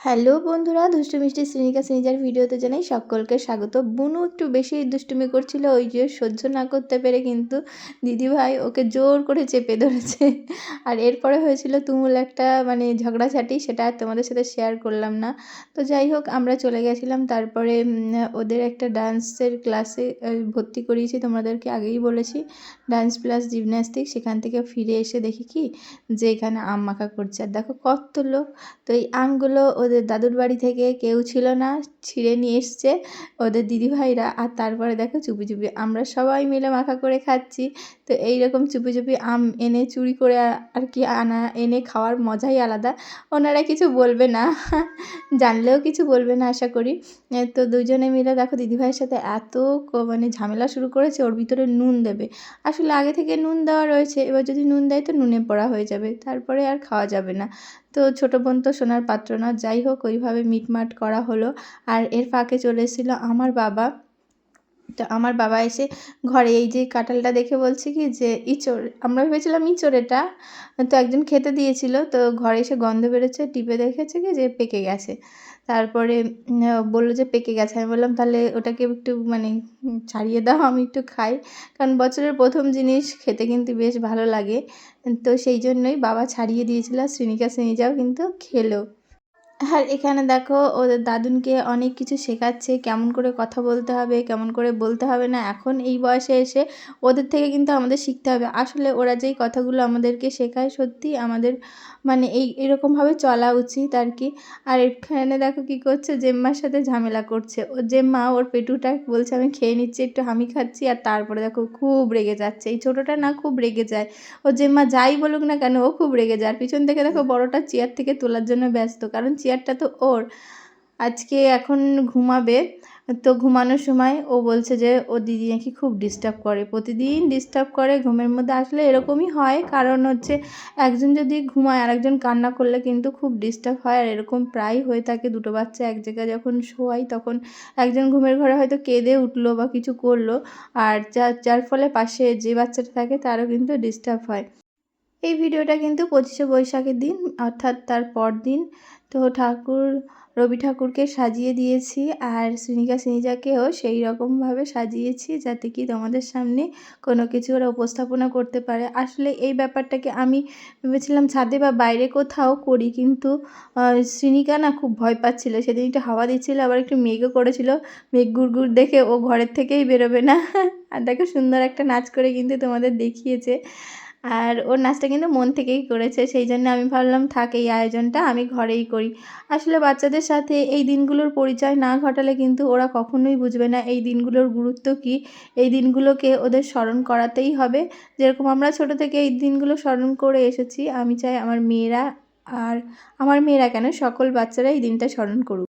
Hello বন্ধুরা, দুষ্টু মিষ্টি শ্রেণিকা শ্রেণিজার ভিডিওতে জানাই সকলকে স্বাগত। বুনু একটু বেশি দুষ্টুমি করছিল, ওই যে সহ্য না করতে পেরে কিন্তু দিদিভাই ওকে জোর করে চেপে ধরেছে। আর এরপরে হয়েছিল তুমুল একটা ঝগড়াঝাটি, সেটা আর তোমাদের সাথে শেয়ার করলাম না। তো যাই হোক, আমরা চলে গেছিলাম। তারপরে ওদের একটা ডান্সের ক্লাসে ভর্তি করিয়েছি, তোমাদেরকে আগেই বলেছি, ডান্স প্লাস জিমন্যাস্টিক। সেখান থেকে ফিরে এসে দেখি কি যে এখানে আম মাখা করছে। আর দেখো কত লোক! তো এই আমগুলো ওদের দাদুর বাড়ি থেকে কেউ ছিল না, ছিঁড়ে নিয়ে এসছে ওদের দিদিভাইরা। আর তারপরে দেখো চুপি চুপি আমরা সবাই মিলে মাখা করে খাচ্ছি। তো এইরকম চুপি চুপি আম এনে চুরি করে আর কি এনে খাওয়ার মজাই আলাদা। ওনারা কিছু বলবে না, জানলেও কিছু বলবে না আশা করি। তো দুজনে মিলে দেখো দিদিভাইয়ের সাথে এত ঝামেলা শুরু করেছে, ওর ভিতরে নুন দেবে। আসলে আগে থেকে নুন দেওয়া রয়েছে, এবার যদি নুন দেয় তো নুনে পোড়া হয়ে যাবে, তারপরে আর খাওয়া যাবে না। তো ছোটো বোন তো সোনার পাত্র না। যাই হোক, ওইভাবে মিটমাট করা হলো। আর এর ফাঁকে চলে এসেছিলো আমার বাবা। তো আমার বাবা এসে ঘরে এই যে কাঁঠালটা দেখে বলছে কি যে ইঁচড়, আমরা ভেবেছিলাম ইঁচড় এটা। তো একজন খেতে দিয়েছিল, তো ঘরে এসে গন্ধ বেরোচ্ছে, টিপে দেখেছে কি যে পেকে গেছে। তারপরে বললো যে পেকে গেছে। আমি বললাম তাহলে ওটাকে একটু ছাড়িয়ে দাও, আমি একটু খাই। কারণ বছরের প্রথম জিনিস খেতে কিন্তু বেশ ভালো লাগে। তো সেই জন্যই বাবা ছাড়িয়ে দিয়েছিল, শ্রেণিকা শ্রেণিজাও কিন্তু খেলো। আর এখানে দেখো ওদের দাদুনকে অনেক কিছু শেখাচ্ছে, কেমন করে কথা বলতে হবে, কেমন করে বলতে হবে না। এখন এই বয়সে এসে ওদের থেকে কিন্তু আমাদের শিখতে হবে। আসলে ওরা যেই কথাগুলো আমাদেরকে শেখায়, সত্যিই আমাদের এরকমভাবে চলা উচিত আর কি। আর এখানে দেখো কী করছে, জেম্মার সাথে ঝামেলা করছে। ওর জেম্মা ওর পেটুটা বলছে আমি খেয়ে নিচ্ছি, একটু আমি খাচ্ছি। আর তারপরে দেখো খুব রেগে যাচ্ছে। এই ছোটোটা না খুব রেগে যায়, ওর জেম্মা যাই বলুক না কেন ও খুব রেগে যায়। আর পিছন থেকে দেখো বড়টা চেয়ার থেকে তোলার জন্য ব্যস্ত, কারণ চেয়ারটা তো ওর। আজকে এখন ঘুমাবে, তো ঘুমানোর সময় ও বলছে যে ওর দিদি নাকি খুব ডিস্টার্ব করে, প্রতিদিন ডিস্টার্ব করে ঘুমের মধ্যে। আসলে এরকমই হয়, কারণ হচ্ছে একজন যদি ঘুমায় আর একজন কান্না করলে কিন্তু খুব ডিস্টার্ব হয়। আর এরকম প্রায় হয়ে থাকে, দুটো বাচ্চা এক জায়গায় যখন শোয়াই তখন একজন ঘুমের ঘরে হয়তো কেঁদে উঠলো বা কিছু করলো, আর যার ফলে পাশে যে বাচ্চাটা থাকে তারও কিন্তু ডিস্টার্ব হয়। এই ভিডিওটা কিন্তু 25শে বৈশাখের দিন, অর্থাৎ তার পরদিন। তো রবি ঠাকুরকে সাজিয়ে দিয়েছি, আর শ্রেণিকা শ্রেণিজাকেও সেই রকমভাবে সাজিয়েছি যাতে কি তোমাদের সামনে কোনো কিছু ওরা উপস্থাপনা করতে পারে। আসলে এই ব্যাপারটাকে আমি ভেবেছিলাম ছাদে বা বাইরে কোথাও করি, কিন্তু শ্রেণিকা না খুব ভয় পাচ্ছিল। সেদিন একটু হাওয়া দিচ্ছিল, আবার একটু মেঘও করেছিল। মেঘ গুড় দেখে ও ঘরের থেকেই বেরোবে না। আর দেখো সুন্দর একটা নাচ করে কিন্তু তোমাদের দেখিয়েছে। আর ওর নাচটা কিন্তু মন থেকেই করেছে, সেই জন্য আমি ভাবলাম থাক, এই আয়োজনটা আমি ঘরেই করি। আসলে বাচ্চাদের সাথে এই দিনগুলোর পরিচয় না ঘটালে কিন্তু ওরা কখনোই বুঝবে না এই দিনগুলোর গুরুত্ব কী। এই দিনগুলোকে ওদের স্মরণ করাতেই হবে। যেরকম আমরা ছোটো থেকে এই দিনগুলো স্মরণ করে এসেছি, আমি চাই আমার মেয়েরা, আর আমার মেয়েরা কেন, সকল বাচ্চারা এই দিনটা স্মরণ করুক।